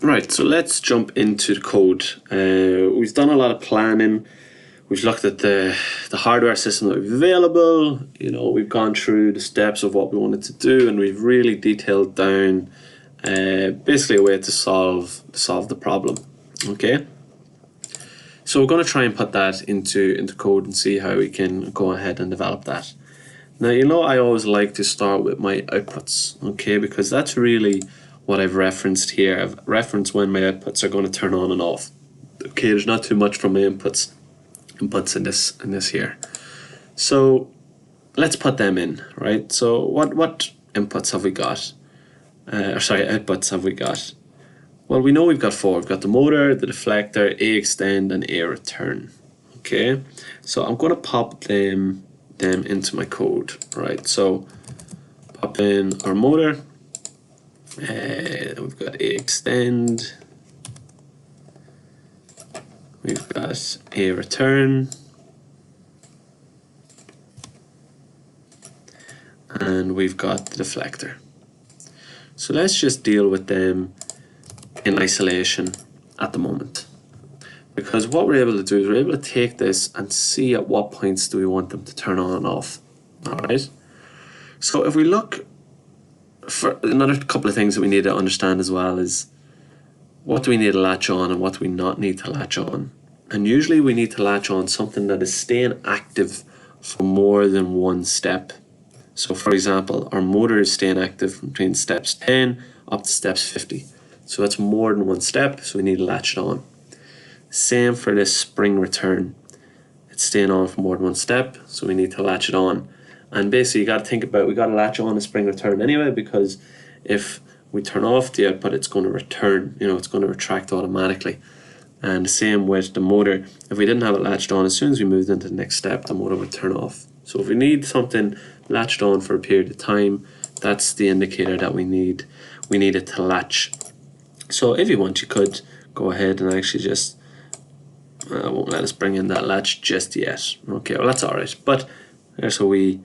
Right, so let's jump into the code. We've done a lot of planning. We've looked at the hardware system that we've available. We've gone through the steps of what we wanted to do, and we've really detailed down basically a way to solve the problem. Okay. So we're going to try and put that into code and see how we can go ahead and develop that. Now, I always like to start with my outputs, okay, because that's really what I've referenced here. I've referenced when my outputs are going to turn on and off. Okay, there's not too much from my inputs in this here. So let's put them in, right? So what inputs have we got? Outputs have we got? Well, we know we've got 4. We've got the motor, the deflector, A extend, and A return. Okay, so I'm going to pop them into my code, right? So pop in our motor. We've got A extend. We've got A return. And we've got the deflector. So let's just deal with them in isolation at the moment. Because what we're able to do is we're able to take this and see at what points do we want them to turn on and off. Alright? So if we look for another couple of things that we need to understand as well is what do we need to latch on and what do we not need to latch on. And usually we need to latch on something that is staying active for more than one step. So for example, our motor is staying active between steps 10 up to steps 50. So that's more than one step, so we need to latch it on. Same for this spring return. It's staying on for more than one step, so we need to latch it on. And basically you got to think about, we got to latch on a spring return anyway, because if we turn off the output, it's going to return, it's going to retract automatically. And the same with the motor. If we didn't have it latched on, as soon as we moved into the next step, the motor would turn off. So if we need something latched on for a period of time, that's the indicator that we need it to latch. So if you want, you could go ahead and actually just, won't let us bring in that latch just yet. Okay, well that's alright. But just so we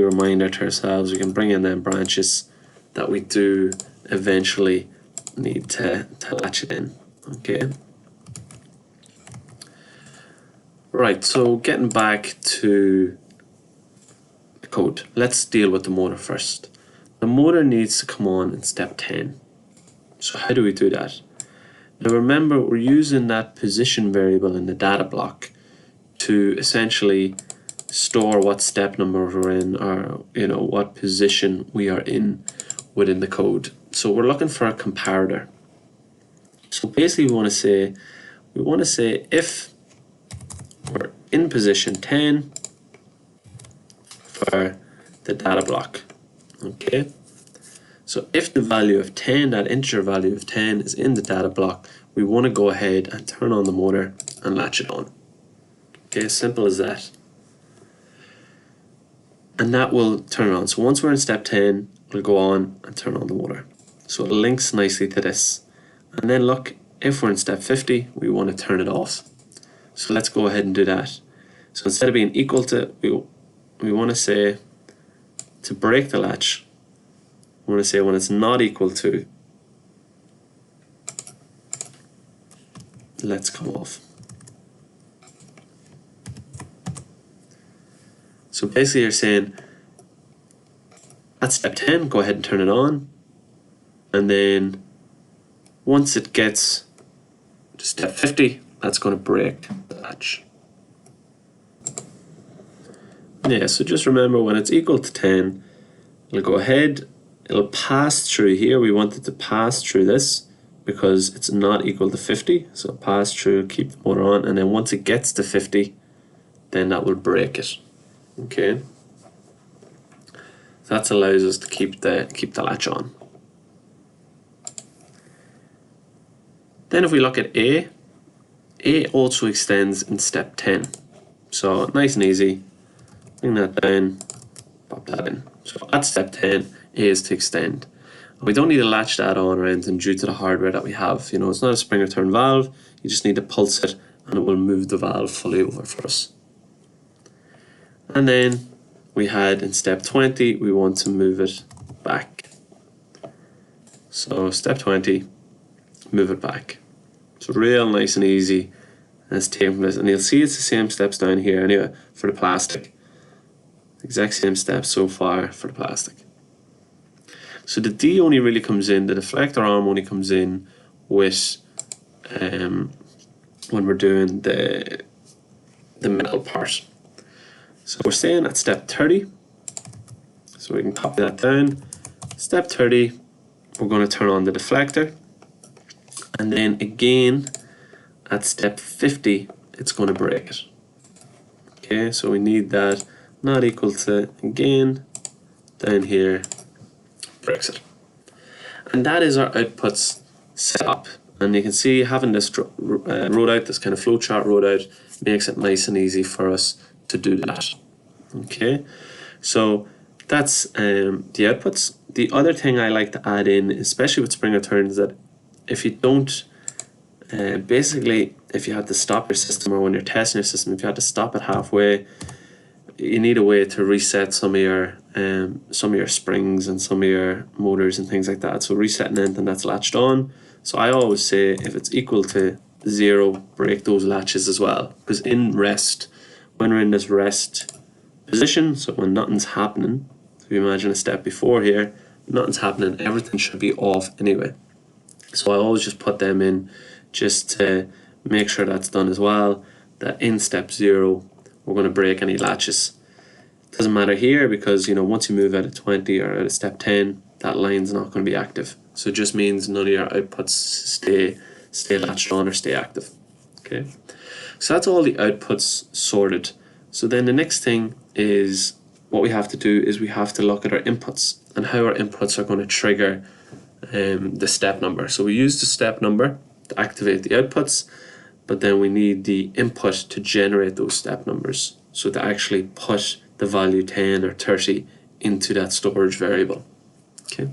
reminder to ourselves, we can bring in them branches that we do eventually need to latch it in. Okay. Right, so getting back to the code, let's deal with the motor first. The motor needs to come on in step 10. So how do we do that? Now remember, we're using that position variable in the data block to essentially store what step number we're in, or what position we are in within the code. So we're looking for a comparator. So basically we want to say if we're in position 10 for the data block. Okay. So if the value of 10, that integer value of 10 is in the data block, we want to go ahead and turn on the motor and latch it on. Okay, simple as that. And that will turn it on. So once we're in step 10, we'll go on and turn on the motor. So it links nicely to this. And then look, if we're in step 50, we want to turn it off. So let's go ahead and do that. So instead of being equal to, we want to say to break the latch, we want to say when it's not equal to, let's come off. So basically you're saying at step 10, go ahead and turn it on. And then once it gets to step 50, that's going to break the latch. Yeah, so just remember when it's equal to 10, it'll go ahead, it'll pass through here. We want it to pass through this because it's not equal to 50. So pass through, keep the motor on, and then once it gets to 50, then that will break it. Okay. So that allows us to keep the latch on. Then if we look at A also extends in step 10. So nice and easy. Bring that down, pop that in. So at step 10, A is to extend. We don't need to latch that on or anything due to the hardware that we have. It's not a spring return valve. You just need to pulse it and it will move the valve fully over for us. And then we had in step 20, we want to move it back. So step 20, move it back. So real nice and easy, and it's taking place. And you'll see it's the same steps down here anyway for the plastic. Exact same steps so far for the plastic. So the D only really comes in, the deflector arm only comes in with when we're doing the metal part. So we're staying at step 30. So we can copy that down. Step 30, we're going to turn on the deflector. And then again, at step 50, it's going to break it. Okay, so we need that not equal to, again, down here, breaks it. And that is our outputs set up. And you can see having this wrote out, this kind of flowchart wrote out, makes it nice and easy for us to do that. Okay, so that's the outputs. The other thing I like to add in, especially with spring returns, is that if you don't, basically, if you had to stop your system, or when you're testing your system, if you had to stop it halfway, you need a way to reset some of your springs and some of your motors and things like that. So resetting anything that's latched on. So I always say if it's equal to 0, break those latches as well. Because in rest, when we're in this rest position, so when nothing's happening, if you imagine a step before here, nothing's happening, everything should be off anyway. So I always just put them in just to make sure that's done as well, that in step 0, we're going to break any latches. It doesn't matter here because, you know, once you move out of 20 or out of step 10, that line's not going to be active. So it just means none of your outputs stay latched on or stay active. Okay, so that's all the outputs sorted. So then the next thing is what we have to do is we have to look at our inputs and how our inputs are going to trigger the step number. So we use the step number to activate the outputs, but then we need the input to generate those step numbers. So to actually put the value 10 or 30 into that storage variable. Okay.